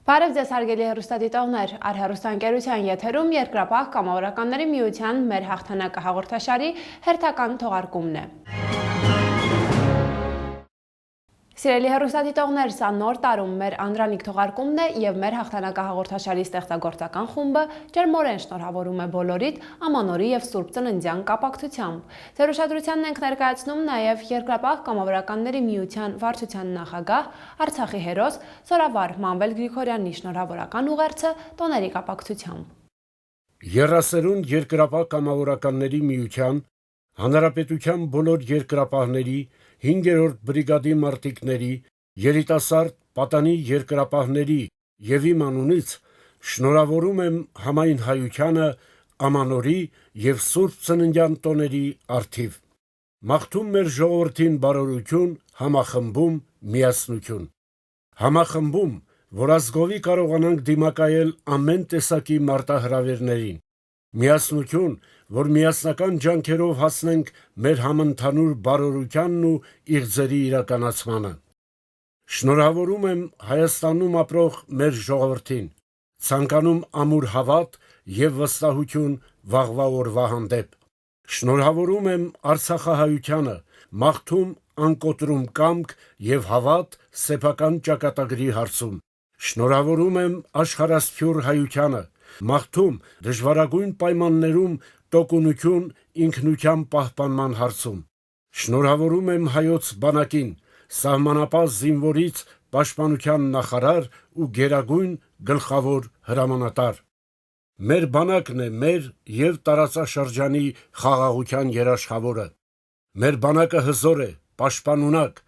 Բարև ձեզ հարգելի հեռուստադիտողներ, առհեռուստաընկերության եթերում Երկրապահ կամավորականների միության մեր հաղթանակը հաղորդաշարի հերթական թողարկումն է։ Սիրելի հեռուստադիտողներ, սա նոր տարում մեր Անդրանիկ թողարկումն է եւ մեր հաղթանակը հաղորդաշարի ստեղծագործական խումբը ջերմորեն շնորհավորում է բոլորիդ Ամանորի եւ Սուրբ Ծննդյան կապակցությամբ։ Ձեր ուշադրությանն ենք ներկայացնում նաեւ Երկրապահ կամավորականների միության վարչության նախագահ Արցախի հերոս Զորավար Մանվել Գրիգորյանի շնորհավորական ուղերձը տոների կապակցությամբ։ 30 Երկրապահ կամավորականների միության Հանրապետության բոլոր երկրապահների 5-րդ բրիգադի մարտիկների, երիտասարդ պատանի երկրապահների եւ իմ անունից շնորհավորում եմ համայն հայությանը Ամանորի եւ Սուրբ Ծննդյան տոների առթիվ։ Մաղթում մեր ժողովրդին բարօրություն, համախմբում, միասնություն։ Համախմբում, որ ազգովի կարողանանք դիմակայել ամեն տեսակի մարտահրավերներին։ Միասնություն, որ միասնական ջանքերով հասնենք մեր համընդհանուր բարօրությանն ու իղձերի իրականացմանը։ Շնորհավորում եմ Հայաստանում ապրող մեր ժողովրդին, ցանկանում ամուր հավատ եւ վստահություն վաղվա օրվա հանդեպ։ Շնորհավորում եմ Արցախահայությանը, մաղթում անկոտրում կամք եւ հավատ սեփական ճակատագրի հարցում։ Շնորհավորում եմ աշխարհասփյուռ հայությանը, մաղթում դժվարագույն պայմաններում տոկունություն ինքնության պահպանման հարցում։ Շնորհավորում եմ հայոց բանակին, սահմանապահ զինվորից պաշտպանության նախարար ու գերագույն գլխավոր հրամանատար։ Մեր բանակն է մեր եւ տարածաշրջանի խաղաղության երաշխավորը։ Մեր բանակը հզոր է, պաշտպանունակ,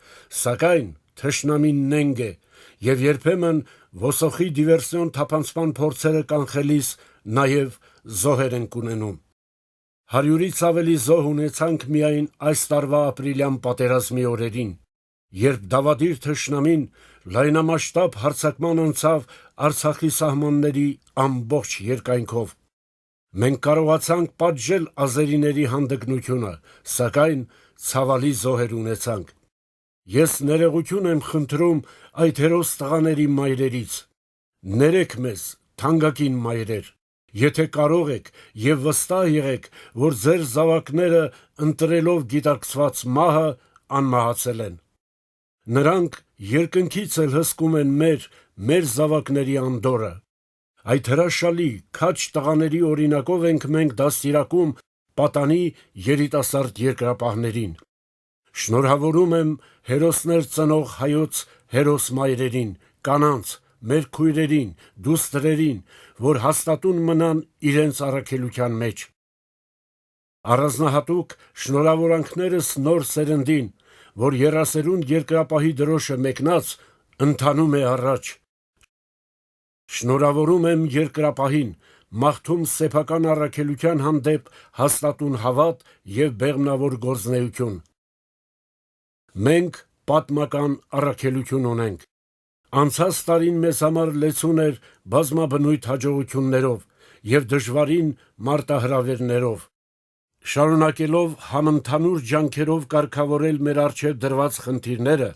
սակայն թշնամին նենգ է եւ երբեմն ոսոխի դիվերսիոն թափանցման փորձերը կանխելիս նաեւ զոհեր ենք ունենում։ 100-ից ավելի զոհ ունեցանք միայն այս տարվա ապրիլյան պատերազմի օրերին, երբ դավադիր թշնամին լայնամասշտաբ հարձակման անցավ Արցախի սահմանների ամբողջ երկայնքով։ Մենք կարողացանք պատժել ազերիների հանդգնությունը, սակայն ցավալի զոհեր ունեցանք։ Ես ներողություն եմ խնդրում այդ հերոս տղաների մայրերից։ Ներեք մեզ, թանկագին մայրեր, եթե կարող եք եւ վստահ եղեք, որ ձեր զավակները ընտրելով գիտակցված մահը անմահացել են։ Նրանք երկնքից էլ հսկում են մեր զավակների անդորրը։ Այդ հրաշալի քաջ տղաների օրինակով ենք մենք դաստիարակում պատանի երիտասարդ երկրապահներին։ Շնորհավորում եմ հերոսներ ծնող հայոց հերոս մայրերին, կանանց, մեր քույրերին, դուստրերին, որ հաստատուն մնան իրենց առաքելության մեջ։ Առանձնահատուկ շնորհավորանքներս նոր սերնդին, որ 30 երկրապահի դրոշը մեկնած ընթանում է առաջ։ Շնորհավորում եմ երկրապահին, մաղթում սեփական առաքելության հանդեպ հաստատուն հավատ եւ բեղմնավոր գործունեություն։ Մենք պատմական առաքելություն ունենք։ Անցած տարին մեզ համար լեցուն էր բազմաբնույթ հաջողություններով եւ դժվարին մարտահրավերներով։ Շարունակելով համընդհանուր ջանքերով կարգավորել մեր առջև դրված խնդիրները,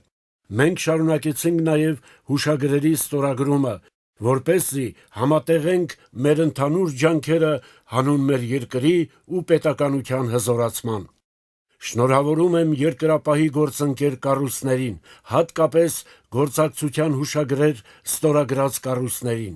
մենք շարունակեցինք նաեւ հուշագրերի ստորագրումը, որպեսզի համատեղենք մեր ընդհանուր ջանքերը հանուն մեր երկրի ու պետականության հզորացման։ Շնորհավորում եմ երկրապահի գործընկեր կառույցներին, հատկապես գործակցության հուշագրեր ստորագրած կառույցներին։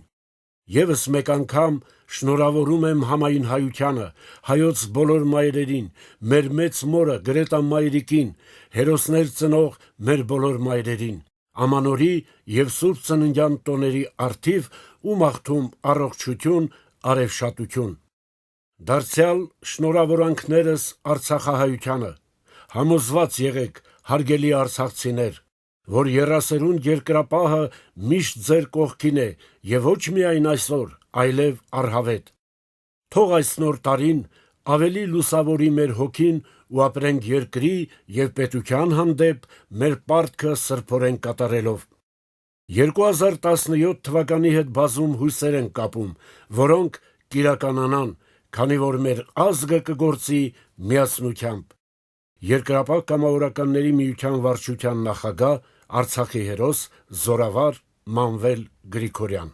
Եվս մեկ անգամ շնորհավորում եմ համայն հայությանը, հայոց բոլոր մայրերին, մեր մեծ մորը Գրետա Մայրիկին, հերոսներ ծնող մեր բոլոր մայրերին, Ամանորի եւ Սուրբ Ծննդյան տոների առթիվ ու մաղթում առողջություն, արեւշատություն։ Դարձյալ շնորհավորանքներս Արցախահայությանը, համոզված եղեք, հարգելի արցախցիներ, որ 30 երկրապահը միշտ ձեր կողքին է եւ ոչ միայն այսօր, այլև առհավետ։ Թող այս նոր տարին ավելի լուսավորի մեր հոգին ու ապրենք երկրի եւ պետության հանդեպ մեր պարտքը սրբորեն կատարելով։ 2017 թվականի հետ բազում հույսեր են կապում, որոնք կիրականանան, քանի որ մեր ազգը կգործի միասնությամբ։ Երկրապահ կամավորականների միության վարչության նախագահ, Արցախի հերոս Զորավար Մանվել Գրիգորյան։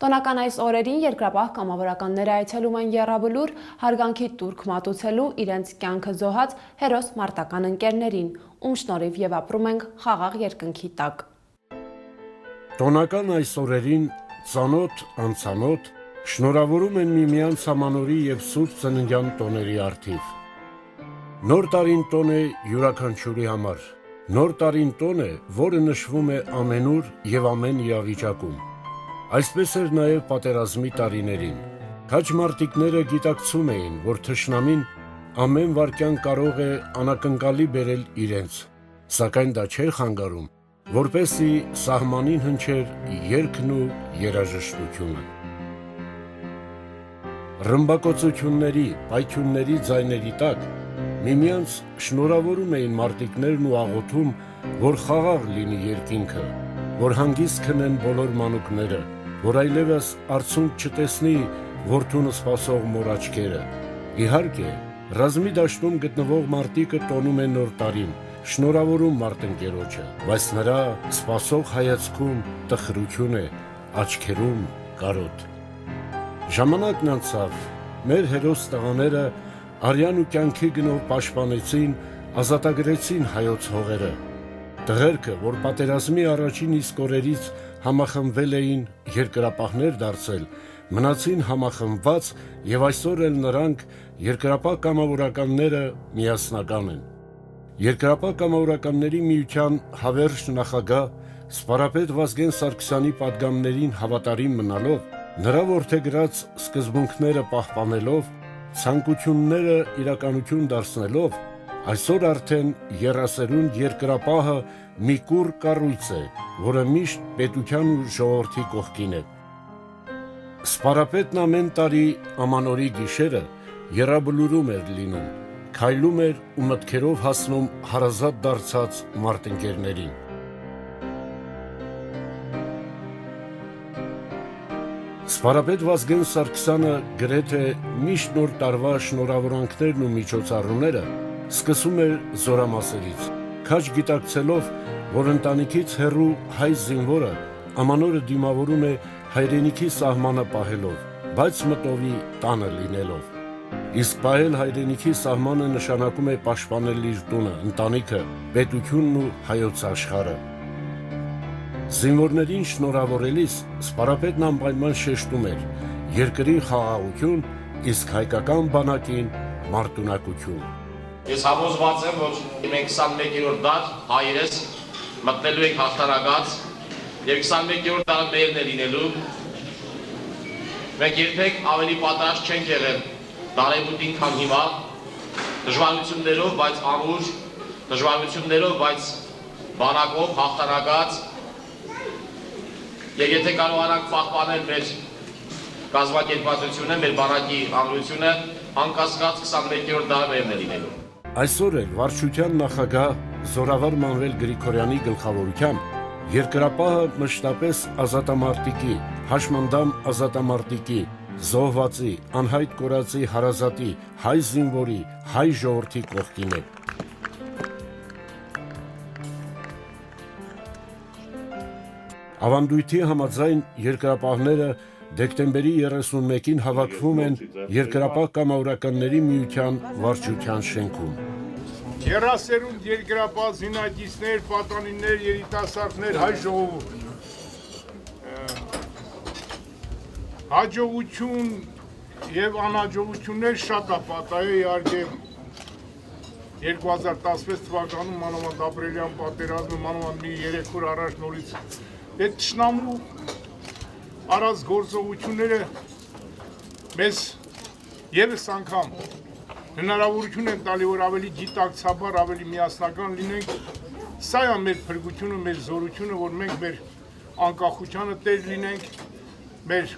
Տոնական այս օրերին երկրապահ կամավորականները այցելում են Եռաբլուր հարգանքի տուրք մատուցելու իրենց կյանքը զոհած հերոս մարտական ընկերներին, ում շնորհիվ եւ ապրում ենք խաղաղ երկնքի տակ։ Տոնական այս օրերին ծանոթ, անծանոթ շնորհավորում են միմյանց ամանորի եւ Սուրբ Ծննդյան տոների առթիվ։ Նոր տարին տոն է յուրաքանչյուրի համար։ Նոր տարին տոն է, որը նշվում է ամենուր եւ ամեն իրավիճակում։ Այսպես էր նաև պատերազմի տարիներին։ Քաջ մարտիկները գիտակցում էին, որ թշնամին ամեն վայրկյան կարող է անակնկալի բերել իրենց, սակայն դա չէր խանգարում, որպեսզի սահմանին հնչեր երգն ու երաժշտությունը։ Ռմբակոծությունների, պայթյունների ձայների տակ միմյանց շնորհավորում էին մարտիկներն ու աղոթում, որ խաղաղ լինի երկինքը, որ հանգիստ քնեն բոլոր մանուկները, որ այլևս արցունք չտեսնի որդունը սպասող մոր աչքերը։ Իհարկե, ռազմի դաշտում գտնվող մարտիկը տոնում է նոր տարին, շնորհավորում մարտնկերոջը, բայց նրա սպասող հայացքում տխրություն է, աչքերում կարոտ։ Ժամանակն անցավ, մեր հերոս տղաները արյան ու կյանքի գնով պաշտպանեցին, ազատագրեցին հայոց հողերը։ Տղերքը, որ պատերազմի առաջին իսկ օրերից համախմբվել էին երկրապահներ դարձել, մնացին համախմբված եւ այսօր էլ նրանք երկրապահ կամավորականները միասնական են։ Երկրապահ կամավորականների միության հավերժ նախագահ սպարապետ Վազգեն Սարգսյանի պատգամներին հավատարիմ մնալով, նրա որդեգրած սկզբունքները պահպանելով, ցանկությունները իրականություն դարձնելով, այսօր արդեն եռասերուն երկրապահը մի կուռ կառույց է, որը միշտ պետության ու ժողովրդի կողքին է։ Սպարապետն ամեն տարի ամանորի գիշերը Եռաբլուրում էր լինում, քայլում էր ու մտքերով հասնում հարազատ դարձած մարտնկերներին։ Սպարապետ Վազգեն Սարգսյանը գրեթե միշտ նոր տարվա շնորհավորանքներն ու միջոցառումները սկսում էր զորամասերից, քաջ գիտակցելով, որ ընտանիքից հեռու հայ զինվորը ամանորը դիմավորում է հայրենիքի սահմանը պահելով, բայց մտովի տանը լինելով։ Իսկ պահել հայրենիքի սահմանը նշանակում է պաշտպանել իր տունը, ընտանիքը, պետությունն ու հայոց աշխարհը։ Զինվորներին շնորհավորելիս սպարապետն անպայման շեշտում էր երկրին խաղաղություն, իսկ հայկական բանակին մարտունակություն։ Ես համոզված եմ, որ մենք 21-րդ դար հայերս մտնելու ենք հաղթանակած եւ 21-րդ դարը մերն է լինելու։ Մենք երբեք ավելի պատրաստ չենք եղել դարեբուտին, քան հիմա, դժվարություններով, բայց ամուր, դժվարություններով, բայց բանակով հաղթանակած։ Եվ եթե կարողանանք պահպանել մեր կազմակերպվածությունը, մեր բանակի ամրությունը, անկասկած 21-րդ դարը մերն է լինելու։ Այսօր էլ վարչության նախագահ Զորավար Մանվել Գրիգորյանի գլխավորությամբ երկրապահը մշտապես ազատամարտիկի, հաշմանդամ ազատամարտիկի, զոհվածի, անհայտ կորածի հարազատի, հայ զինվորի, հայ ժողովրդի կողքին է։ Ավանդույթի համաձայն երկրապահները դեկտեմբերի 31-ին հավաքվում են Երկրապահ կամավորականների միության վարչության շենքում։ Եռասերունդ երկրապահ զինակիցներ, պատանիներ, երիտասարդներ, հայ ժողովուրդ։ Հաջողություն եւ անհաջողություններ շատ է պատահել, իհարկե 2016 թվականում մանավանդ ապրիլյան պատերազմը, մանավանդ մի 3 օր առաջ նորից այդ թշնամու արած գործողությունները մեզ եւս անգամ հնարավորություն են տալի, որ ավելի գիտակցաբար, ավելի միասնական լինենք։ Սա է մեր փրկությունը, մեր զորությունը, որ մենք մեր անկախությանը տեր լինենք, մեր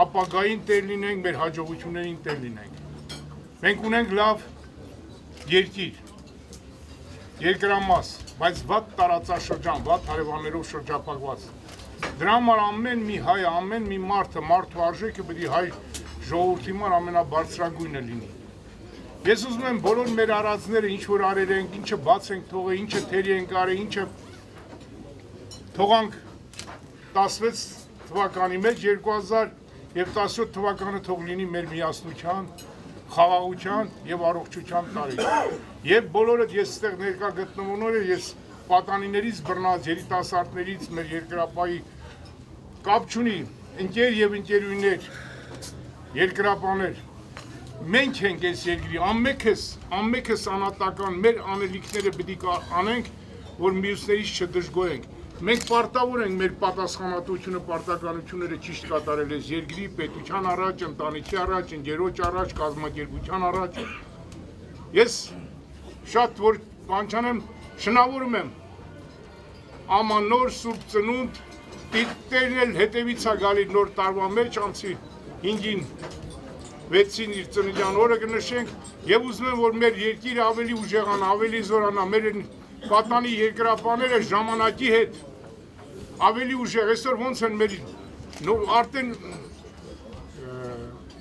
ապագային տեր լինենք, մեր հաջողություններին տեր լինենք։ Մենք ունենք լավ երկիր, երկրամաս, բայց վատ տարածաշրջան, վատ հարևաններով շրջապատված։ Դրա համար ամեն մի հայ, ամեն մի մարդու արժեքը պետք է հայ ժողովրդի համար ամենաբարձրագույնը լինի։ Ես ուզում եմ բոլոր մեր արածները, ինչ որ արել ենք, ինչը բաց ենք թողել, ինչը թերի ենք արել, ինչը թողանք 16 թվականի մեջ 2017 թվականը թող լինի մեր միասնության, խաղաղության եւ առողջության տարի։ Եվ բոլորդ ես այդտեղ ներկա գտնվողները ես պատանիներից բռնած երիտասարդներից մեր երկրապահի կապ չունի, ընկեր եւ ընկերուհիներ, երկրապահներ, մենք ենք այս երկրի, ամենքս անհատական մեր անելիքները պետք է անենք, որ մյուսներից չդժգոհենք։ Մենք պարտավոր ենք մեր պատասխանատվությունը, պարտականությունները ճիշտ կատարել այս երկրի, պետության առաջ, ընտանիքի առաջ, ընկերոջ առաջ, կազմակերպության առաջ։ Ես շատ որ բան չանեմ, շնորհավորում եմ ամանոր Սուրբ Ծնունդ Տերն էլ հետևից է գալի նոր տարվա մեջ անցի 5-ին 6-ին իր ծննդյան օրը կնշենք եւ ուզում եմ որ մեր երկիրը ավելի ուժեղանա, ավելի զորանա, մեր պատանի երկրապահները ժամանակի հետ ավելի ուժեղ, այսօր ոնց են մեր արդեն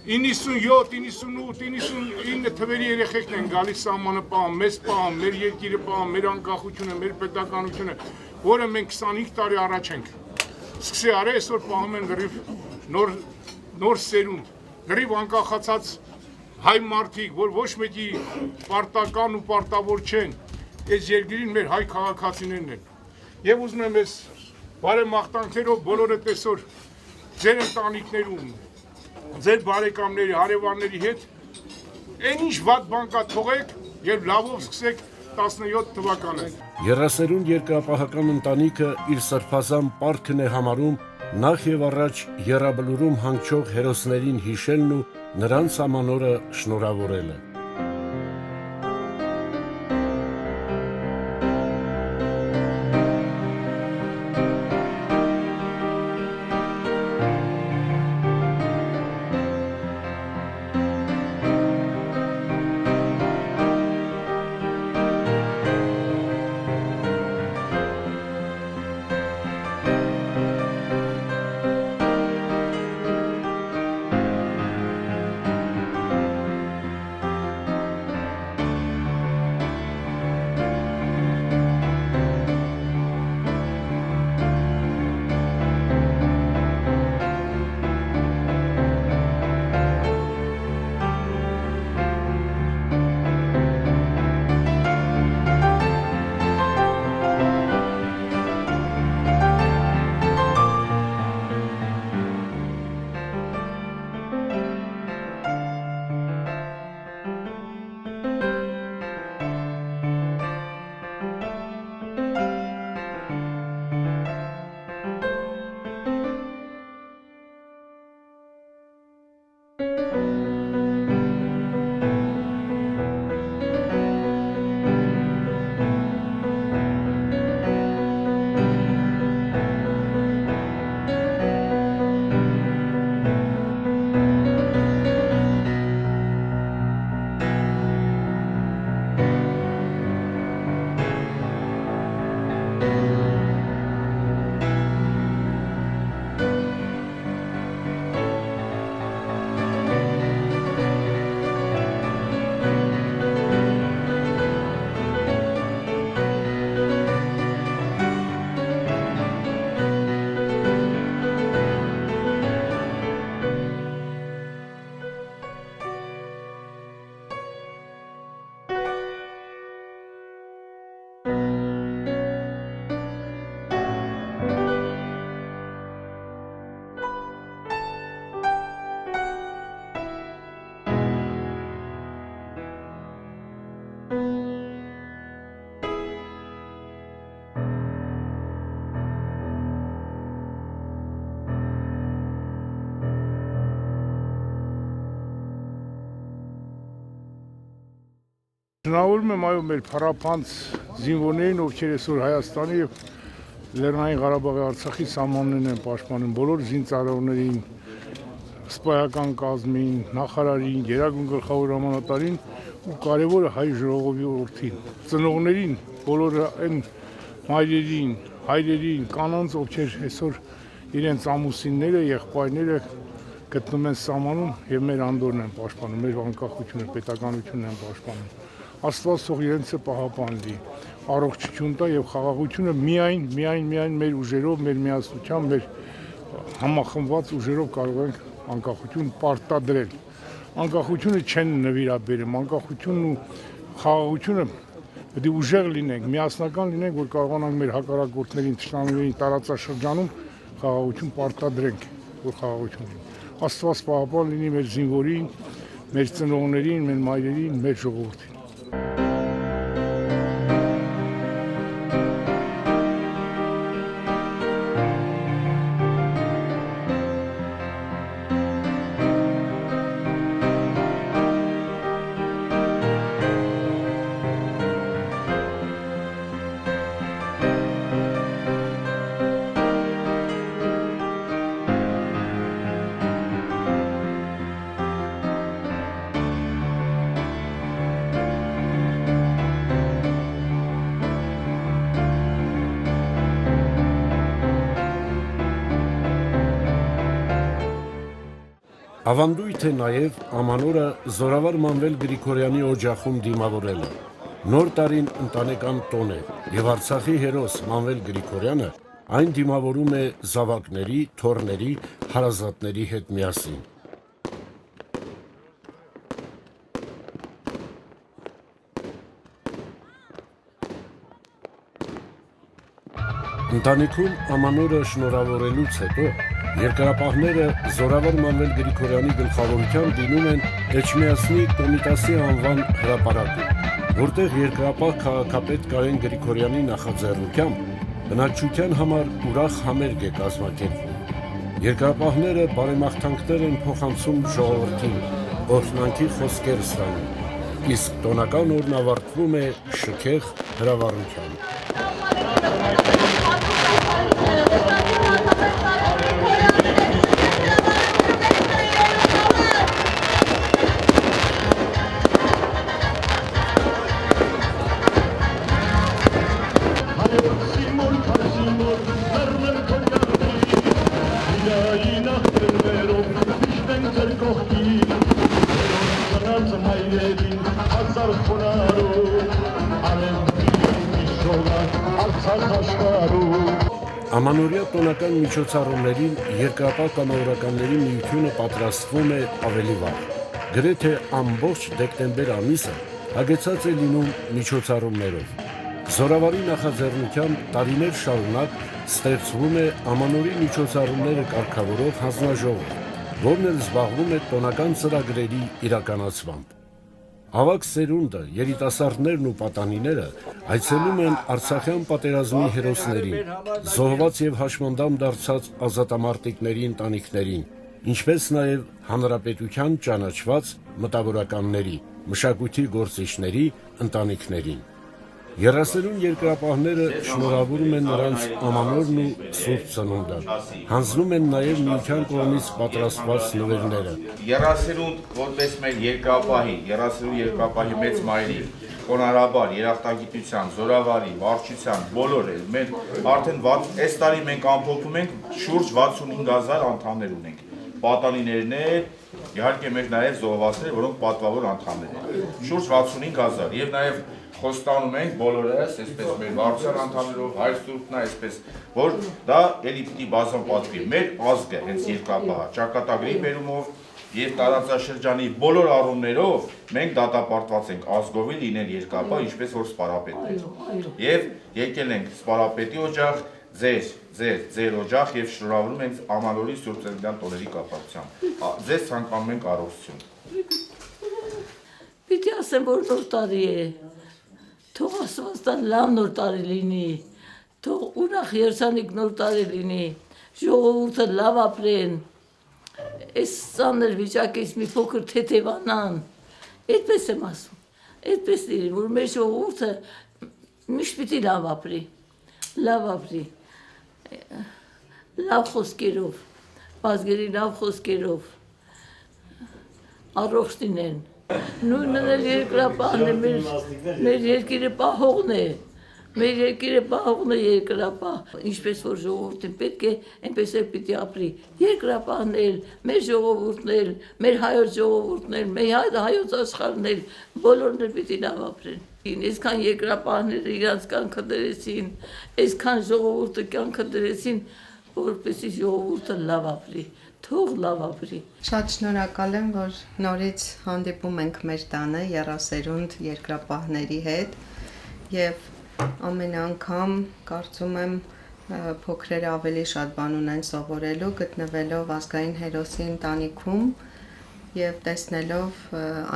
97, 98, 99 թվերի երեխեքն են գալիս սահմանը պահում, մեզ պահում, մեր երկիրը պահում, մեր անկախությունը, մեր պետականությունը, որը մենք 25 տարի առաջ ենք սկսի արել, այսօր պահում են լրիվ նոր սերունդ, լրիվ անկախացած հայ մարդիկ, որ ոչ մեկի պարտական ու պարտավոր չեն, այս երկրին մեր հայ քաղաքացիներն են։ Եվ ուզում եմ ես բարեմաղթանքներով բոլորը տեսօր ձեր ընտանիքներում, ձեր բարեկամների, հարևանների հետ այն ինչ վատ բան կա թողեք եւ լավով սկսեք 17 թվականը։ Եռասերունդ երկրապահական ընտանիքը իր սրբազան պարտքն է համարում նախ եւ առաջ եռաբլուրում հանգչող հերոսներին հիշելն ու նրանց ամանորը շնորհավորելը։ Շնորհավորում եմ այո մեր փառապանց զինվորներին, ովքեր այսօր Հայաստանի եւ Լեռնային Ղարաբաղի Արցախի սահմաններն են պաշտպանում, բոլոր զինծառայողներին, սպայական կազմին, նախարարին, գերագույն գլխավոր հրամանատարին ու կարևորը հայ ժողովի որդին, ծնողներին, բոլոր այն մայրերին, հայրերին, կանանց, ովքեր այսօր իրենց ամուսինները, եղբայրները գտնում են սահմանում եւ մեր անդորն են պաշտպանում, մեր անկախությունը, պետականությունն են պաշտպանում։ Աստված թող իրենցը պահապան լինի, առողջություն տա եւ խաղաղությունը միայն մեր ուժերով, մեր միասնությամբ, մեր համախմբված ուժերով կարող ենք անկախություն պարտադրել։ Անկախությունը չեն նվիրաբերում, անկախությունն ու խաղաղությունը պետք է ուժեղ լինենք, միասնական լինենք, որ կարողանանք մեր հակառակորդներին, թշնամիներին տարածաշրջանում խաղաղություն պարտադրենք, որ խաղաղություն լինի։ Աստված պահապան լինի մեր զինվորին, մեր ծնողներին, մեր մայրերին, մեր ժողովրդին։ Ավանդույթ է նաև ամանորը Զորավար Մանվել Գրիգորյանի օջախում դիմավորելը։ Նոր տարին ընտանեկան տոն է, եւ Արցախի հերոս Մանվել Գրիգորյանը այն դիմավորում է զավակների, թոռների, հարազատների հետ միասին։ Ընտանիքում ամանորը շնորհավորելուց հետո երկրապահները Զորավար Մանվել Գրիգորյանի գլխավորությամբ դիմում են Էջմիածնի Կոմիտասի անվան հրապարակում, որտեղ երկրապահ քաղաքապետ Կարեն Գրիգորյանի նախաձեռնությամբ բնակչության համար ուրախ համերգ է կազմակերպվում։ Երկրապահները բարեմաղթանքներ են փոխանցում ժողովրդին, օրհնանքի խոսքեր ստանում, իսկ տոնական օրն ավարտվում է շքեղ հրավառությամբ։ Ամանորյա տոնական միջոցառումներին երկրապահ կամավորականների միությունը պատրաստվում է ավելի վաղ։ Գրեթե ամբողջ դեկտեմբեր ամիսը հագեցած է լինում միջոցառումներով։ Զորավարի նախաձեռնությամբ տարիներ շարունակ ստեղծվում է ամանորի միջոցառումները կարգավորող հանձնաժողով, որն էլ զբաղվում է տոնական ծրագրերի իրականացմամբ։ Ավագ սերունդը, երիտասարդներն ու պատանիները այցելում են Արցախյան պատերազմի հերոսներին, զոհված եւ հաշմանդամ դարձած ազատամարտիկների ընտանիքներին, ինչպես նաեւ հանրապետության ճանաչված մտավորականների, մշակույթի գործիչների ընտանիքներին։ Երասերուն երկրապահները շնորհավորում են նրանց ամանորն ու Սուրբ Ծնունդը, հանձնում են նաև միության կողմից պատրաստված նվերները։ Երասերուն որպես մեր երասերուն երկրապահի մեծ մայրի, կոնարաբար, երախտագիտության, զորավարի, վարչության, բոլոր էլ, մեր արդեն այս տարի մենք ամփոփում ենք շուրջ 65,000 անդամներ ունենք, պատանիներներ, իհարկե մեր նաև զոհվածներ, որոնք պատվավոր անդամներ են, շուրջ 65,000 եւ նաև խոստանում ենք բոլորս, այսպես մեր վարչության անդամներով, հայր սուրբն է, այսպես, որ դա էլի պիտի բազան պատվի։ Մեր ազգը հենց երկրապահը, ճակատագրի բերումով եւ տարածաշրջանի բոլոր առումներով մենք դատապարտված ենք ազգովի լինել երկրապահ, ինչպես որ սպարապետներ։ Եվ եկել ենք սպարապետի օջախ, ձեր օջախ եւ շնորհավորում ենք Ամանորի Սուրբ Ծննդյան տոների կապակցությամբ։ Ձեզ ցանկանում ենք առողջություն։ Պիտի ասեմ, որ նոր տարի է։ Թող Աստված լավ նոր տարի լինի, թող ուրախ երեսանիք նոր տարի լինի, ժողովուրդը լավ ապրեն, այս ծանր վիճակից մի փոքր թեթևանան, այդպես եմ ասում, այդպես լինի, որ մեր ժողովուրդը միշտ պիտի լավ ապրի, լավ խոսքերով, բազգերի լավ խոսքերով, առողջ լինեն։ Նույնն էլ երկրապահն է, մեր երկիրը պահողն է, Մեր երկիրը պահողն է երկրապահ, ինչպես որ ժողովուրդին պետք է, այնպես էլ պիտի ապրի։ Երկրապահն էլ, մեր ժողովուրդն էլ, մեր հայոց ժողովուրդն էլ, մեր հայոց աշխարհն էլ, բոլորն էլ պիտի լավ ապրեն։ Այսքան երկրապահները իրաց կյանքը դրեցին, այսքան ժողովուրդը կյանքը դրեցին, որպեսզի ժողովուրդը լավ ապրի, թող լավ ապրի։ Շատ շնորհակալ եմ, որ նորից հանդիպում ենք մեր տանը եռասերունդ երկրապահների հետ եւ ամեն անգամ կարծում եմ փոքրերը ավելի շատ բան ունեն սովորելու գտնվելով ազգային հերոսի ընտանիքում եւ տեսնելով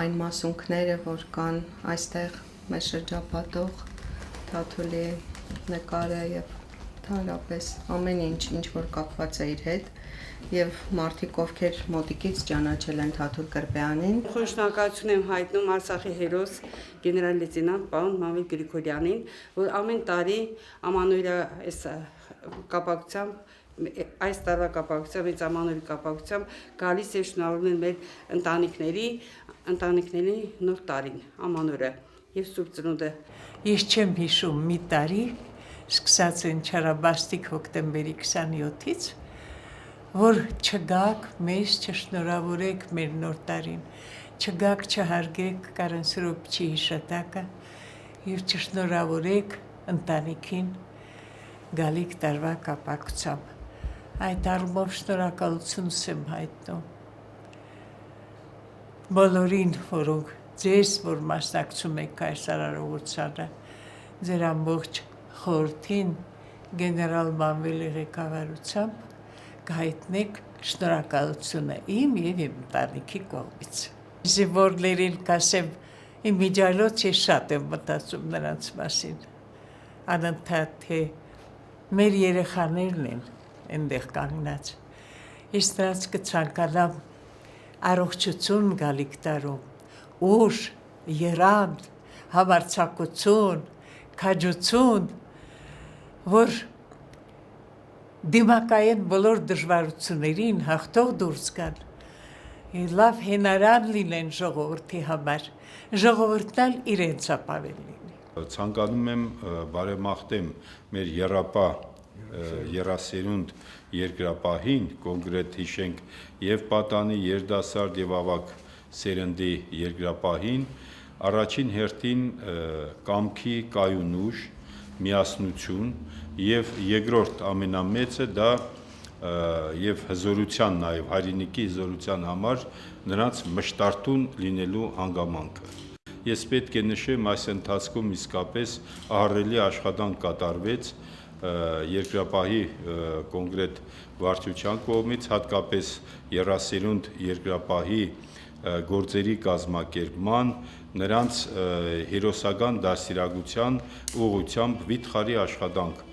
այն մասունքները, որ կան այստեղ մեր շրջապատող Թաթուլի նկարը եւ թարապես ամեն ինչ որ կապված է իր հետ եւ մարդիկ ովքեր մոտիկից ճանաչել են Թաթուլ Կրպեյանին։ Շնորհակալություն եմ հայտնում Արցախի հերոս գեներալ լեյտենանտ պարոն Մամիլ Գրիգորյանին, որ ամեն տարի ամանորյա այս տարվա կապակցությամբ, այս ամանորի կապակցությամբ գալիս է շնորհավորում են մեր ընտանիքների նոր տարին ամանորը եւ Սուրբ Ծնունդը։ Ես չեմ հիշում մի տարի, սկսած են չարաբաստիկ հոկտեմբերի 27-ից, որ չգաք մեզ չշնորհավորեք մեր նոր տարին, չգաք չհարգեք Կարեն Սուրոպչի հիշատակը եւ չշնորհավորեք ընտանիքին գալիք տարվա կապակցությամբ։ Այդ առումով շնորհակալություն եմ հայտնում բոլորին, որոնք ձեզ, որ մասնակցում եք այս արարողությանը, ձեր ամբողջ խորհրդին գեներալ Մանվելի ղեկավարությամբ կհայտնեք շնորհակալությունը իմ եւ իմ ընտանիքի կողմից։ Զինվորներին կասեմ, իմ միջալոց ես շատ եմ մտածում նրանց մասին։ Անընդհատ թե մեր երեխաներն են այնտեղ կանգնած։ Ես նրանց կցանկանամ առողջություն գալիք տարում, ուժ, երանգ, համարձակություն, քաջություն, որ դիմակայեն բոլոր դժվարություններին հաղթող դուրս գան, լավ հենարան լինեն ժողովրդի համար, ժողովուրդն էլ իրենց ապավեն լինի։ Ցանկանում եմ բարեմաղթեմ մեր եռասերունդ երկրապահին, կոնկրետ հիշենք եւ Պատանի, երդասարդ եւ ավագ սերնդի երկրապահին, առաջին հերթին կամքի կայուն ուժ, միասնություն եւ երկրորդ ամենամեծը դա եւ հզորության նաեւ հայրենիքի հզորության համար նրանց մշտարտուն լինելու հանգամանքը։ Ես պետք է նշեմ, այս ընթացքում իսկապես ահռելի աշխատանք կատարվեց երկրապահի կոնկրետ վարչության կողմից, հատկապես եռասերունդ երկրապահի գործերի կազմակերպման, նրանց հերոսական դաստիարակության ուղղությամբ վիթխարի աշխատանք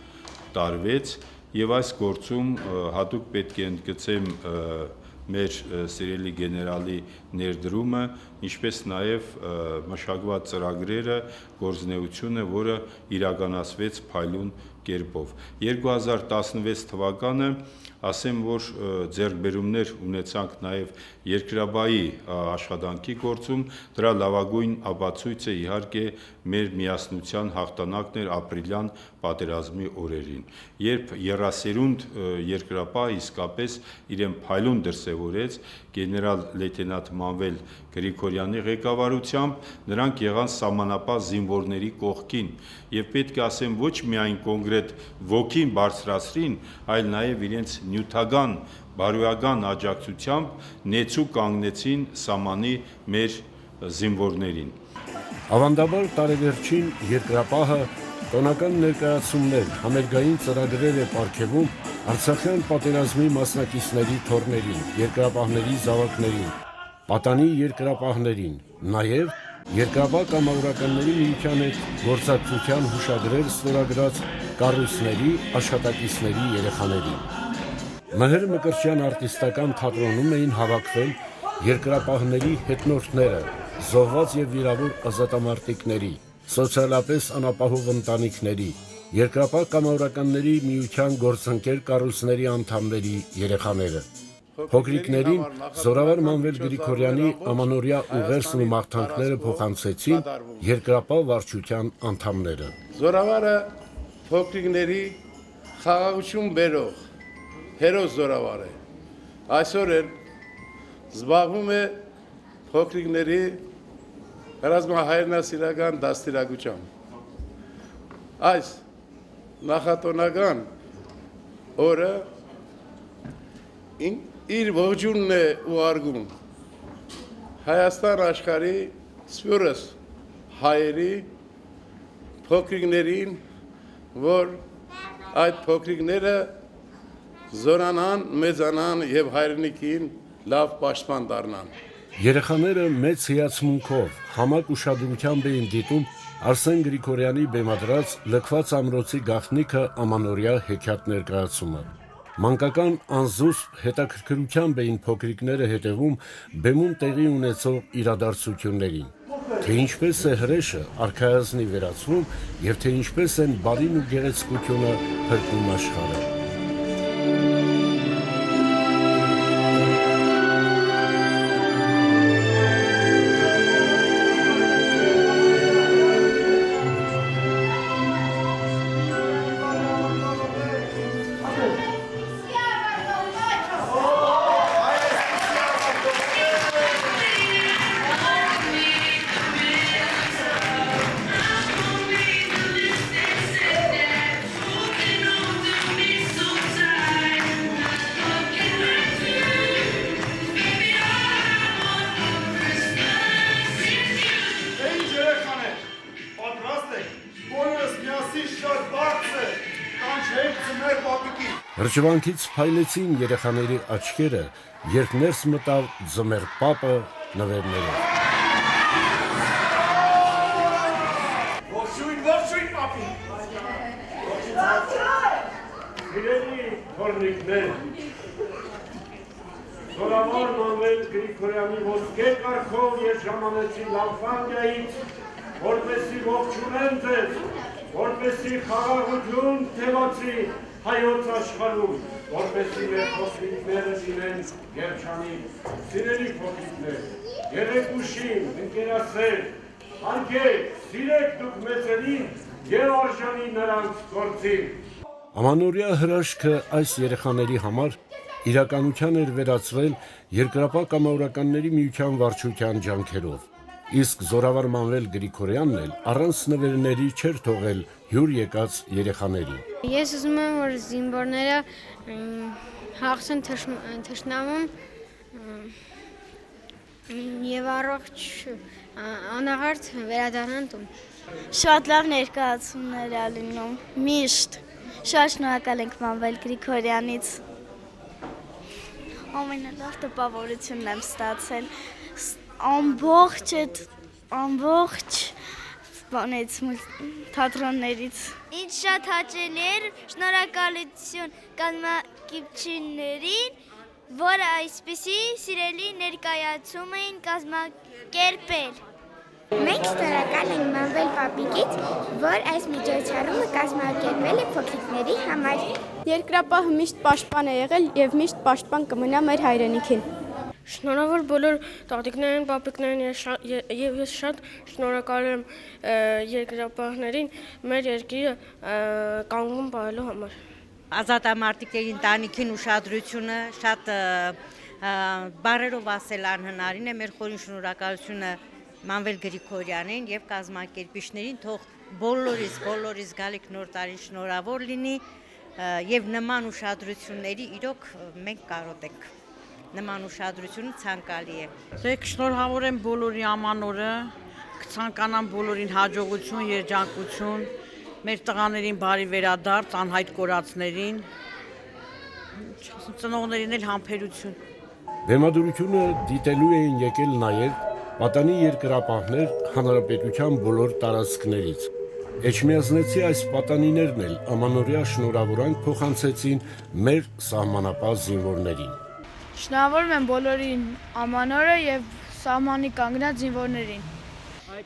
տարվեց եւ այս գործում հատուկ պետք է ընդգծեմ մեր սիրելի գեներալի ներդրումը, ինչպես նաեւ մշակված ծրագրերը, գործունեությունը, որը իրականացվեց փայլուն կերպով։ 2016 թվականը ասեմ, որ ձեռքբերումներ ունեցանք նաև երկրաբայի աշխատանքի գործում, դրա լավագույն ապացույցը իհարկե մեր միասնության հաղթանակն էր ապրիլյան պատերազմի օրերին, երբ եռասերունդ երկրապահ իսկապես իրեն փայլուն դրսևորեց գեներալ լեյտենանտ Մանվել Գրիգորյանի ղեկավարությամբ, նրանք եղան սահմանապահ զինվորների կողքին եւ պետք է ասեմ ոչ միայն կոնկրետ ոգին բարձրացրին, այլ նաեւ իրենց նյութական բարոյական աջակցությամբ նեցու կանգնեցին սահմանի մեր զինվորներին։ Ավանդաբար տարեվերջին երկրապահը տոնական ներկայացումներ, համերգային ծրագրեր է պարգևում Արցախյան պատերազմի մասնակիցների թոռներին, երկրապահների զավակներին, Պատանի երկրապահներին, նաև Երկրապահ կամավորականների միության հետ գործակցության հուշագրեր ստորագրած կառույցների աշխատակիցների երեխաներին։ Մհեր Մկրտչյան արտիստական թատրոնում էին հավաքվել երկրապահների հետնորդները, զոհված եւ վիրավոր ազատամարտիկների, սոցիալապես անապահով ընտանիքների, երկրապահ կամավորականների միության գործընկեր կառույցների անդամների երեխաները։ Փոքրիկներին Զորավար Մանվել Գրիգորյանի ամանորյա ուղերձն ու մաղթանքները փոխանցեցին երկրապահ վարչության անդամները։ Զորավարը փոքրիկների խաղաղություն բերող հերոս զորավար է։ Այսօր էլ զբաղվում է փոքրիկների ռազմահայրենասիրական դաստիարակությամբ։ Այս նախատոնական օրը իր ողջունն է ուղարկում Հայաստան աշխարհի սփյուռս հայերի փոքրիկներին, որ այդ փոքրիկները զորանան, մեծանան եւ հայրենիքին լավ պաշտպան դառնան։ Երեխաները մեծ հիացմունքով համակ ուշադրությամբ էին դիտում Արսեն Գրիգորյանի բեմադրած լքված ամրոցի գաղտնիքը ամանորյա հեքիաթ ներկայացումը։ Մանկական անզուսպ հետաքրքրությամբ էին փոքրիկները հետևում բեմում տեղի ունեցող իրադարձություններին, թե ինչպես է հրեշը արքայազնի վերածվում եւ թե ինչպես են բարին ու գեղեցկությունը փրկում աշխարհը։ Հրճվանքից փայլեցին երեխաների աչքերը, երբ ներս մտավ ձմեռ պապը նվերներով։ Ողջույն, պապի։ Սիրելի թորնիկներ, Զորավար Մանվել Գրիգորյանի ոսկե կարգով ես ժամանեցի Լատվիայից, որպեսզի ողջունեմ ձեզ, որպեսզի խաղաղություն թևացի հայոց աշխարհում, որպեսզի մեր փոքրիկները լինեն երջանիկ, սիրելի փոքրիկներ, եղեք ուշին, ընկերասեր, հարգեք, սիրեք դուք մեծերին եւ արժանի նրանց գործին։ Ամանորյա հրաշքը այս երեխաների համար իրականության էր վերածվել Երկրապահ կամավորականների միության վարչության ջանքերով։ Իսկ Զորավար Մանվել Գրիգորյանն էլ առանց նվերների չէր թողել հյուր եկած երեխաներին։ Ես ուզում եմ, որ զինվորները հաղթեն թշնամուն եւ առողջ անաղարտ վերադառնան տուն։ Շատ լավ ներկայացումներ ա լինում, միշտ։ Շատ շնորհակալ ենք Մանվել Գրիգորյանից։ Ամենալավ տպավորությունն եմ ստացել։ Ամբողջ բանից թատրոններից։ Ինձ շատ հաճելի էր, շնորհակալություն կազմակերպիչներին, որ այսպիսի սիրելի ներկայացում էին կազմակերպել։ Մենք շնորհակալ ենք Մանվել պապիկից, որ այս միջոցառումը կազմակերպել է փոքրիկների համար։ Երկրապահը միշտ պաշտպան է եղել եւ միշտ պաշտպան կմնա մեր հայրենիքին։ Շնորհավոր բոլոր տատիկներին, պապիկներին եւ ես շատ շնորհակալ եմ երկրապահներին մեր երկիրը կանգուն պահելու համար։ Ազատամարտիկների ընտանիքին ուշադրությունը շատ բարերով ասել անհնարին է, մեր խորին շնորհակալությունը Մանվել Գրիգորյանին եւ կազմակերպիչներին, թող բոլորիս գալիք նոր տարին շնորհավոր լինի եւ նման ուշադրությունների իրոք մենք կարոտենք։ Նման ուշադրությունը ցանկալի է։ Ես շնորհավոր եմ բոլորի ամանորը, կցանկանամ բոլորին հաջողություն, երջանկություն, մեր տղաներին բարի վերադարձ, անհայտ կորածներին, ծնողներին էլ համբերություն։ Բեմադրությունը դիտելու էին եկել նաև պատանի երկրապահներ հանրապետության բոլոր տարածքներից։ Էջմիածնեցի այս պատանիներն էլ ամանորյա շնորհավորանք փոխանցեցին մեր սահմանապահ զինվորներին։ Շնորհավորում եմ բոլորին ամանորը եւ սահմանի կանգնած զինվորներին։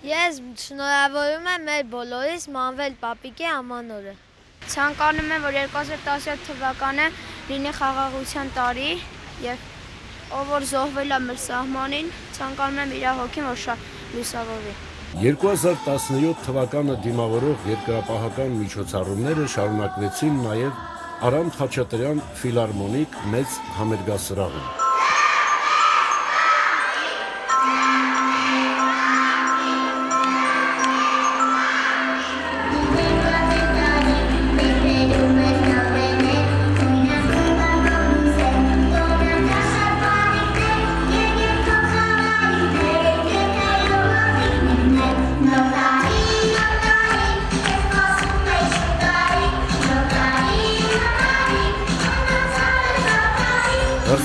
Ես շնորհավորում եմ մեր բոլորիս Մանվել պապիկի ամանորը։ Ցանկանում եմ, որ 2017 թվականը լինի խաղաղության տարի եւ ով որ զոհվել է մեր սահմանին, ցանկանում եմ իր հոգին որ շատ լուսավորվի։ 2017 թվականը դիմավորող երկրապահական միջոցառումները շարունակվեցին նաև Արամ Խաչատրյան ֆիլհարմոնիկ մեծ համերգասրահում։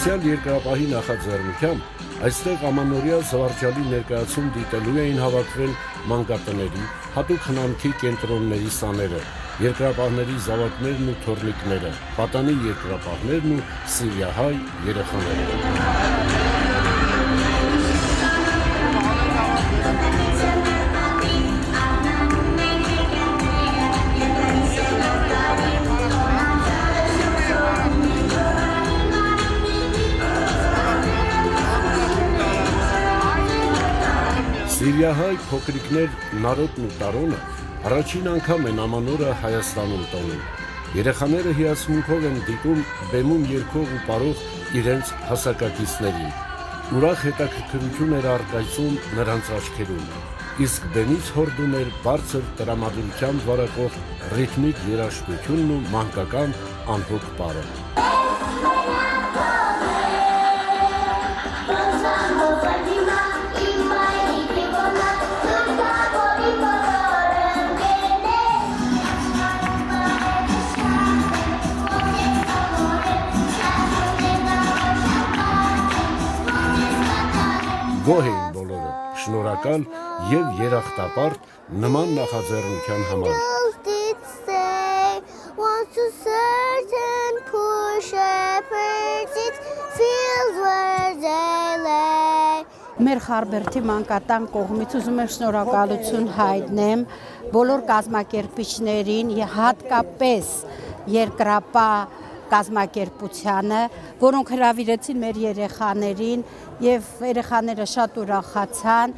Դարձյալ երկրապահի նախաձեռնությամբ այստեղ ամանորյա զվարճալի ներկայացում դիտելու էին հավաքվել մանկատների, հատուկ խնամքի կենտրոնների սաները, երկրապահների զավակներն ու թոռնիկները, պատանի երկրապահներն ու սիրիահայ երեխաները։ Սիրիահայ փոքրիկներ Նարոտն ու Տարոնը առաջին անգամ են ամանորը Հայաստանում տոնում։ Երեխաները հիացմունքով են դիտում բեմում երգող ու պարող իրենց հասակակիցներին։ Ուրախ հետաքրքրություն էր առկայծում նրանց աչքերում։ Իսկ բեմից հորդում էր բարձր տրամադրությամբ վարակող ռիթմիկ երաժշտությունն ու մանկական անհոգ պարը։ Գոհ էին բոլորը, շնորհակալ եւ երախտապարտ նման նախաձեռնության համար։ Մեր Խարբերդի մանկատան կողմից ուզում եմ շնորհակալություն հայտնեմ բոլոր կազմակերպիչներին եւ հատկապես երկրապահ կազմակերպությանը, որոնք հրավիրեցին մեր երեխաներին եւ երեխաները շատ ուրախացան։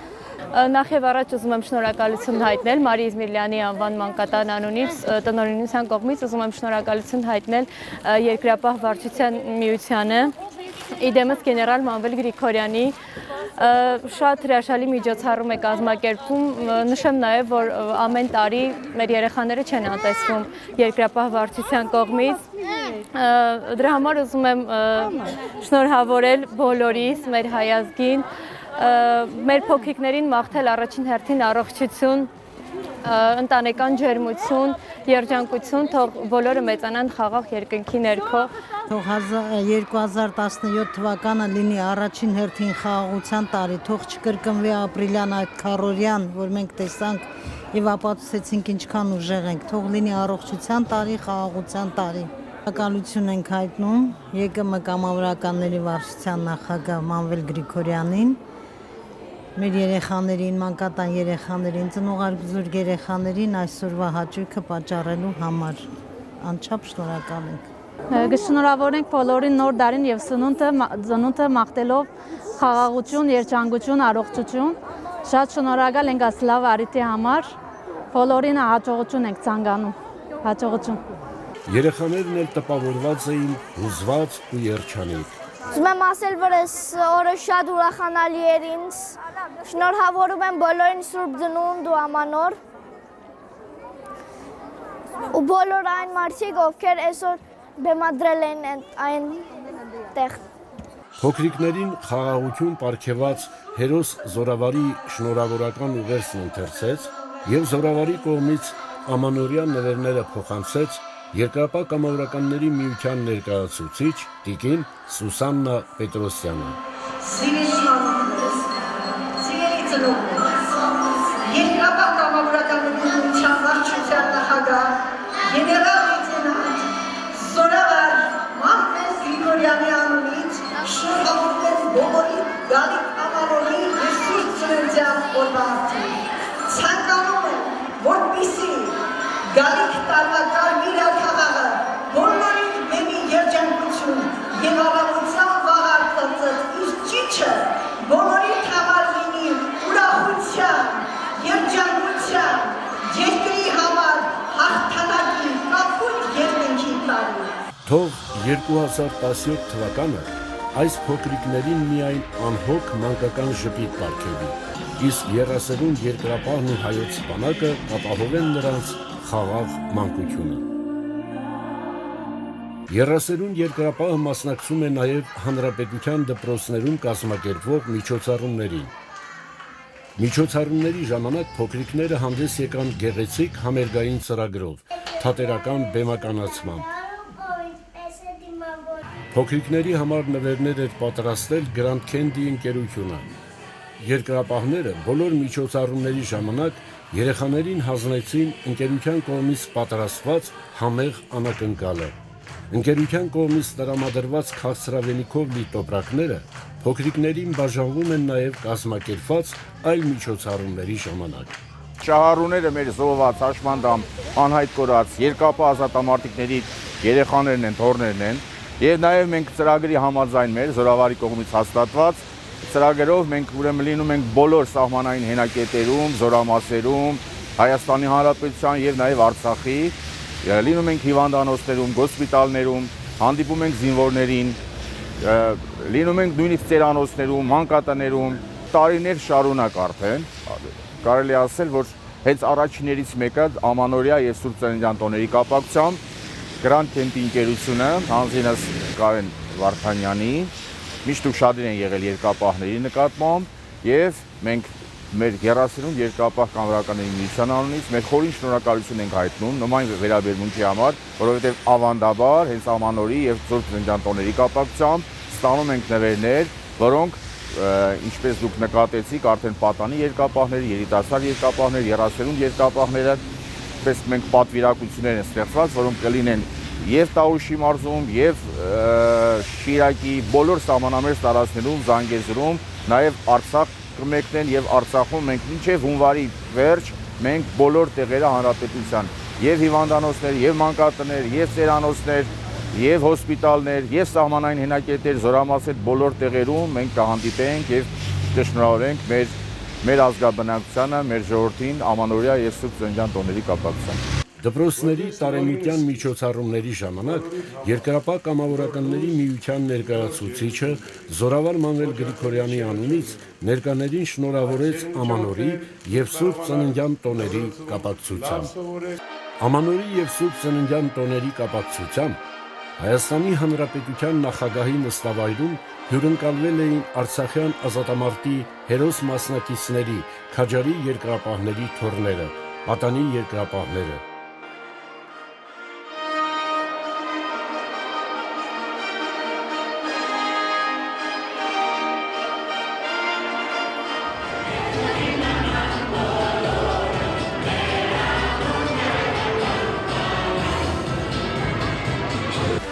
Նախ եւ առաջ ուզում եմ շնորհակալություն հայտնել Մարի Իզմիրլյանի անվան մանկատան անունից, տնօրինության կողմից ուզում եմ շնորհակալություն հայտնել Երկրապահ վարչության միությանը, իդեմս գեներալ Մանվել Գրիգորյանի շատ հրաշալի միջոցառում է կազմակերպում, նշեմ նաև, որ ամեն տարի մեր երեխաները չեն անտեսվում Երկրապահ վարչության կողմից, դրա համար ուզում եմ շնորհավորել բոլորիս, մեր հայազգին, մեր փոքրիկներին մաղթել առաջին հերթին առողջություն, ընտանեկան ջերմություն, երջանկություն, թող բոլորը մեծանան խաղաղ երկնքի ներքո։ Թող 2017 թվականը լինի առաջին հերթին խաղաղության տարի, թող չկրկնվի ապրիլյան այդ քառորյան, որ մենք տեսանք եւ ապացուցեցինք ինչքան ուժեղ ենք, թող լինի առողջության տարի, խաղաղության տարի։ Շնորհակալություն ենք հայտնում ԵԿՄ կամավորականների վարչության նախագահ Մանվել Գրիգորյանին, մեր երեխաներին, մանկատան երեխաներին, ծնողազուրկ երեխաներին այսօրվա հաճույքը պատճառելու համար։ Անչափ շնորհակալ ենք։ Կշնորհավորենք բոլորին նոր դարին եւ ծնունդը մաղթելով խաղաղություն, երջանկություն, առողջություն։ Շատ շնորհակալ ենք այս լավ առիթի համար։ Բոլորին հաջողություն ենք ցանկանում։ Հաջողություն։ Երեխաներն էլ տպավորված էին, հուզված ու երջանիկ։ Ուզում եմ ասել, որ այս օրը շատ ուրախանալի էր ինձ։ Շնորհավորում եմ բոլորին Սուրբ Ծնունդ ու Ամանոր։ Ու բոլոր այն մարդիկ, ովքեր այսօր բեմադրել են այնտեղ։ Փոքրիկներին խաղաղություն պարգևած հերոս Զորավարի շնորհավորական ուղերձն ընթերցեց եւ Զորավարի կողմից ամանորյա նվերները փոխանցեց Երկրապահ կամավորականների միության ներկայացուցիչ տիկին Սուսաննա Պետրոսյանը։ Սիրելի մամուկներ, սիրելի ծնողներ, Երկրապահ կամավորականների միության վարչության նախագահ գեներալ լեյտենանտ Զորավար Մանվել Գրիգորյանի անունից շնորհավորում եմ բոլորին գալիք ամանորի եւ Սուրբ Ծննդյան օրվա արդիվ։ Ցանկանում եմ, որպեսզի գալիք տարվա կարմիր ալթաղաղը բոլորին բեմի երջանկություն եւ ավանդության վաղ արտածած իր Թող 2017 թվականը այս փոքրիկներին միայն անհոգ մանկական ժպիտ պարգևի, իսկ երասերուն երկրապահն ու հայոց սպանակը կապահովեն նրանց խաղաղ մանկությունը։ Երասերուն երկրապահը մասնակցում է նաև հանրապետության դպրոցներում կազմակերպվող միջոցառումներին։ Միջոցառումների ժամանակ փոքրիկները հանդես եկան գեղեցիկ համերգային ծրագրով, թատերական բեմականացմամբ։ Փոքրիկների համար նվերներ էր պատրաստել Grand Candy ընկերությունը։ Երկրապահները բոլոր միջոցառումների ժամանակ երեխաներին հանձնեցին ընկերության կողմից պատրաստված համեղ անակնկալը։ Ընկերության կողմից տրամադրված քաղցրավենիքով լի տոպրակները փոքրիկներին բաժանվում են նաև կազմակերպված այլ միջոցառումների ժամանակ։ Շահառուները մեր զոհված, հաշմանդամ, անհայտ կորած, երկապահ ազատամարտիկների երեխաներն են, թոռներն են, եւ նաեւ մենք ծրագրի համաձայն մեր զորավարի կողմից հաստատված ծրագրով մենք ուրեմն լինում ենք բոլոր սահմանային հենակետերում, զորամասերում, Հայաստանի Հանրապետության եւ նաեւ Արցախի, լինում ենք հիվանդանոցներում, գոսպիտալներում, հանդիպում ենք զինվորներին, լինում ենք նույնիսկ ծերանոցներում, մանկատներում, տարիներ շարունակ արդեն, կարելի ասել, որ հենց առաջիններից մեկը ամանորյա եւ Սուրբ Ծննդյան տոների կապակցությամբ Grand Candy ընկերությունը, հանձինս Կարեն Վարդանյանի, միշտ ուշադիր են եղել երկրապահների նկատմամբ եւ մենք մեր երասերուն երկրապահ կամարականների միության անունից մեր խորին շնորհակալություն ենք հայտնում նման վերաբերմունքի համար, որովհետեւ ավանդաբար հենց ամանորի եւ Սուրբ Ծննդյան տոների կապակցությամբ ստանում ենք նվերներ, որոնք ինչպես դուք նկատեցիք, արդեն պատանի երկրապահները, երիտասարդ երկրապահները, երասերուն երկրապահները, պես մենք պատվիրակություններ են ստեղծված, որոնք կլինեն եւ Տաուշի մարզում, եւ Շիրակի բոլոր սահմանամերձ տարածքներում, Զանգեզուրում, նաեւ Արցախ կմեկնեն եւ Արցախում մենք մինչեւ հունվարի վերջ մենք բոլոր տեղերը հանրապետության եւ հիվանդանոցներ, եւ մանկատներ, եւ ծերանոցներ, եւ հոսպիտալներ, եւ սահմանային հենակետեր, զորամասեր բոլոր տեղերում մենք կհանդիպենք եւ կշնորհավորենք մեր ազգաբնակությանը, մեր ժողովրդին ամանորյա եւ Սուրբ Ծննդյան տոների կապակցությամբ։ Դպրոցների տարեմուտյան միջոցառումների ժամանակ երկրապահ կամավորականների միության ներկայացուցիչը Զորավար Մանվել Գրիգորյանի անունից ներկաներին շնորհավորեց Ամանորի եւ Սուրբ Ծննդյան տոների կապակցությամբ։ Ամանորի եւ Սուրբ Ծննդյան տոների կապակցությամբ Հայաստանի Հանրապետության նախագահի նստավայրում հյուրընկալվել էին Արցախյան ազատամարտի հերոս մասնակիցների, Քաջարի երկրապահների թոռները, պատանի երկրապահները։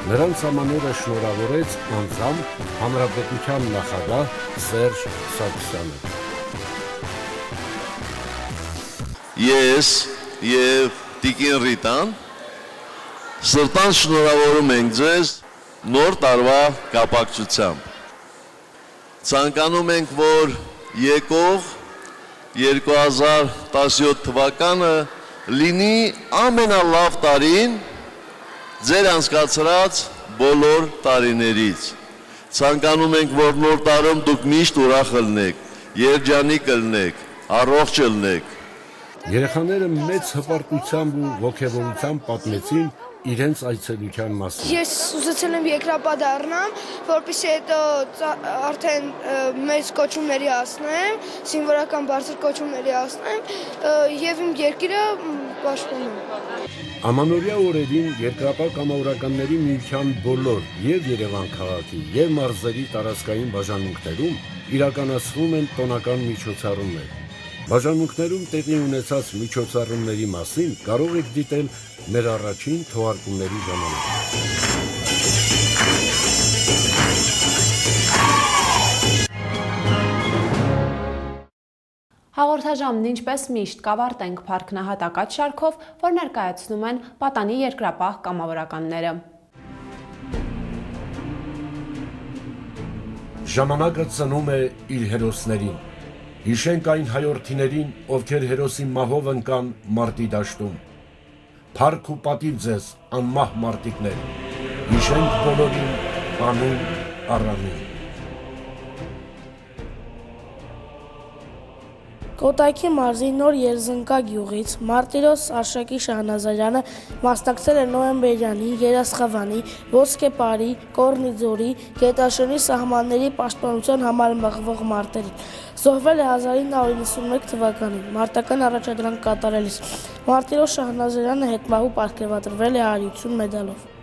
Նրանց ամանորը շնորհավորեց անձամբ Հանրապետության նախագահ Սերժ Սարգսյանը։ Ես եւ Տիկին Ռիտան սրտան շնորհավորում ենք ձեզ նոր տարվա կապակցությամբ։ Ցանկանում ենք, որ եկող 2017 թվականը լինի ամենալավ տարին ձեր անցկացրած բոլոր տարիներից։ Ցանկանում ենք, որ նոր տարում դուք միշտ ուրախ ելնեք, երջանիկ ելնեք, առողջ ելնեք։ Երեխաները մեծ հպարտությամբ ու ոգևորությամբ պատմեցին իրենց այցելության մասին։ Ես ուզեցել եմ երկրապահ դառնամ, որպեսզի հետո արդեն մեծ կոչումների հասնեմ, զինվորական բարձր կոչումների հասնեմ եւ իմ երկիրը պաշտպանեմ։ Ամանորյա օրերին երկրապահ կամավորականների միության բոլոր եւ Երևան քաղաքի եւ մարզերի տարածքային բաժանմունքներում իրականացվում են տոնական միջոցառումներ։ Բաժանմունքներում տեղի ունեցած միջոցառումների մասին կարող եք դիտել մեր առաջին թողարկումների ժամանակ։ Հաղորդաժամն ինչպես միշտ կավարտենք փառքնահատակաց շարքով, որ ներկայացնում են պատանի երկրապահ կամավորականները։ Ժամանակը ծնում է իր հերոսներին։ Հիշենք այն հայորդիներին, ովքեր հերոսի մահով ընկան մարտի դաշտում։ Փառք ու պատիվ ձեզ, անմահ մարտիկներ։ հիշենք բոլորին անուն առանուն։ Կոտայքի մարզի նոր Երզնկա գյուղից Մարտիրոս Արշակի Շահնազարյանը մասնակցել է նոյեմբերյանի, Երասխավանի, Ոսկեպարի, Կորնիձորի, Գետաշենի սահմանների պաշտպանության համար մղվող մարտերին։ Զոհվել է 1991 թվականին, մարտական առաջադրանք կատարելիս։ Մարտիրոս Շահնազարյանը հետմահու պարգևատրվել է արիություն մեդալով։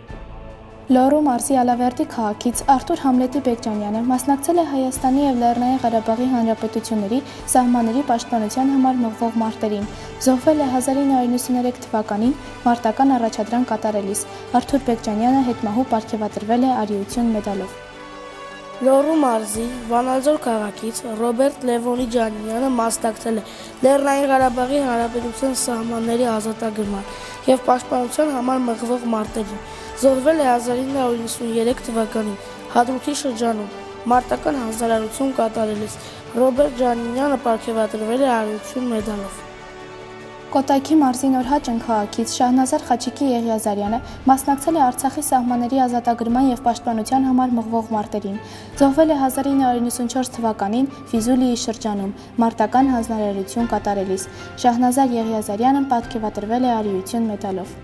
Լոռու մարզի Ալավերդի քաղաքից Արթուր Համլետի Բեկջանյանը մասնակցել է Հայաստանի և Լեռնային Ղարաբաղի Հանրապետությունների սահմանների պաշտպանության համար մղվող մարտերին։ Զոհվել է 1993 թվականին մարտական առաջադրանք կատարելիս։ Արթուր Բեկջանյանը հետմահու պարգևատրվել է արիություն մեդալով։ Լոռու մարզի Վանաձոր քաղաքից Ռոբերտ Լևոնի Ջանյանը մասնակցել է Լեռնային Ղարաբաղի Հանրապետության սահմանների ազատագրման և պաշտպանության համար մղվող մարտերին։ Զոհվել է 1993 թվականին Հադրութի շրջանում մարտական հանձնարարություն կատարելիս։ Ռոբերտ Ջանյանը պարգևատրվել է արիություն մեդալով։ Կոտայքի մարզի Նորհաճն քաղաքից Շահնազար Խաչիկի Եղիազարյանը մասնակցել է Արցախի սահմանների ազատագրման և պաշտպանության համար մղվող մարտերին։ Զոհվել է 1994 թվականին Ֆիզուլիի շրջանում մարտական հանձնարարություն կատարելիս։ Շահնազար Եղիազարյանը պարգևատրվել է արիություն մեդալով։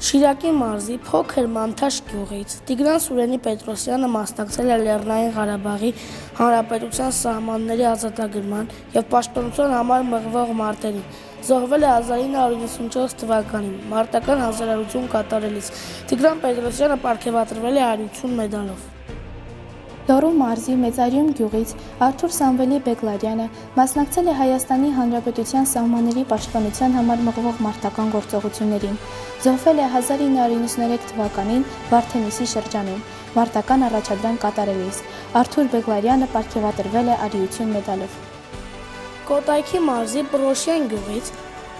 Շիրակի մարզի փոքր Մանթաշ գյուղից Տիգրան Սուրենի Պետրոսյանը մասնակցել է Լեռնային Ղարաբաղի Հանրապետության սահմանների ազատագրման և պաշտպանության համար մղվող մարտերին։ Զոհվել է 1994 թվականին մարտական հանձնարարություն կատարելիս։ Տիգրան Պետրոսյանը պարգևատրվել է արիություն մեդալով։ Լոռու մարզի Մեծարյուն գյուղից Արթուր Սամվելի Բեկլարյանը մասնակցել է Հայաստանի Հանրապետության սահմանների պաշտպանության համար մղվող մարտական գործողություններին։ Զոհվել է 1993 թվականին Վարդենիսի շրջանում մարտական առաջադրանք կատարելիս։ Արթուր Բեկլարյանը պարգևատրվել է արիություն մեդալով։ Կոտայքի մարզի Պրոշյան գյուղից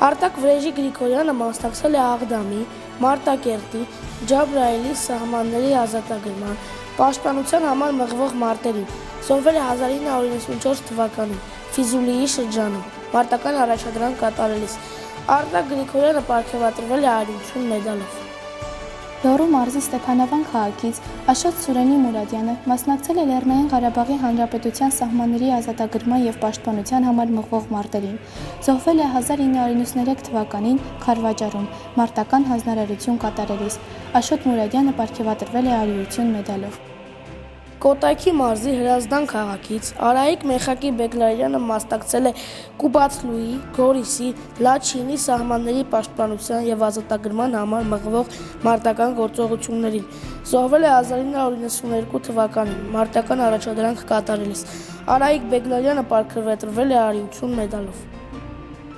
Արտակ Վրեժի Գրիգորյանը մասնակցել է Աղդամի, Մարտակերտի, Ջաբրայելի սահմանների ազատագրման պաշտպանության համար մղվող մարտերին։ Զոհվել է 1994 թվականին Ֆիզուլիի շրջանում մարտական առաջադրանք կատարելիս։ Արտակ Գրիգորյանը պարգևատրվել է արիություն մեդալով։ Լոռու մարզի Ստեփանավան քաղաքից Աշոտ Սուրենի Մուրադյանը մասնակցել է Լեռնային Ղարաբաղի Հանրապետության սահմանների ազատագրման և պաշտպանության համար մղվող մարտերին։ Զոհվել է 1993 թվականին Քարվաճառում մարտական հանձնարարություն կատարելիս։ Աշոտ Մուրադյանը պարգևատրվել է արիություն մեդալով։ Կոտայքի մարզի Հրազդան քաղաքից Արայիկ Մեխակի Բեկլարյանը մասնակցել է Կուբացլուի, Գորիսի, Լաչինի սահմանների պաշտպանության և ազատագրման համար մղվող մարտական գործողություններին։ Զոհվել է 1992 թվականին մարտական առաջադրանք կատարելիս։ Արայիկ Բեկլարյանը պարգևատրվել է արիություն մեդալով։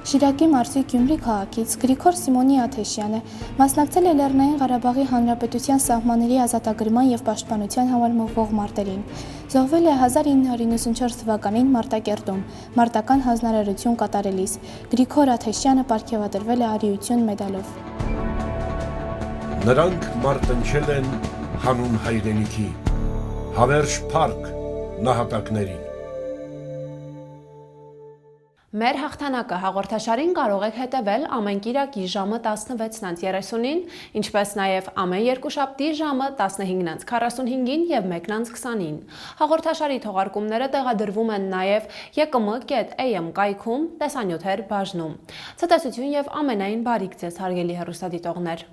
Շիրակի մարզի Գյումրի քաղաքից Գրիգոր Սիմոնի Աթեշյանը մասնակցել է Լեռնային Ղարաբաղի Հանրապետության սահմանների ազատագրման և պաշտպանության համար մղվող մարտերին։ Զոհվել է 1994 թվականին Մարտակերտում մարտական հանձնարարություն կատարելիս։ Գրիգոր Աթեշյանը պարգևատրվել է արիություն մեդալով։ Նրանք մարտնչել են հանուն հայրենիքի, հավերժ փառք նահատակներին։ Մեր հաղթանակը հաղորդաշարին կարող եք հետևել ամեն կիրակի ժամը 16:30-ին, ինչպես նաև ամեն երկուշաբթի ժամը 15:45-ին և 1:20-ին։ Հաղորդաշարի թողարկումները տեղադրվում են նաև եկմ.am կայքում տեսանյութեր բաժնում։ Ցտեսություն և ամենայն բարիք ձեզ հարգելի հեռուստադիտողներ։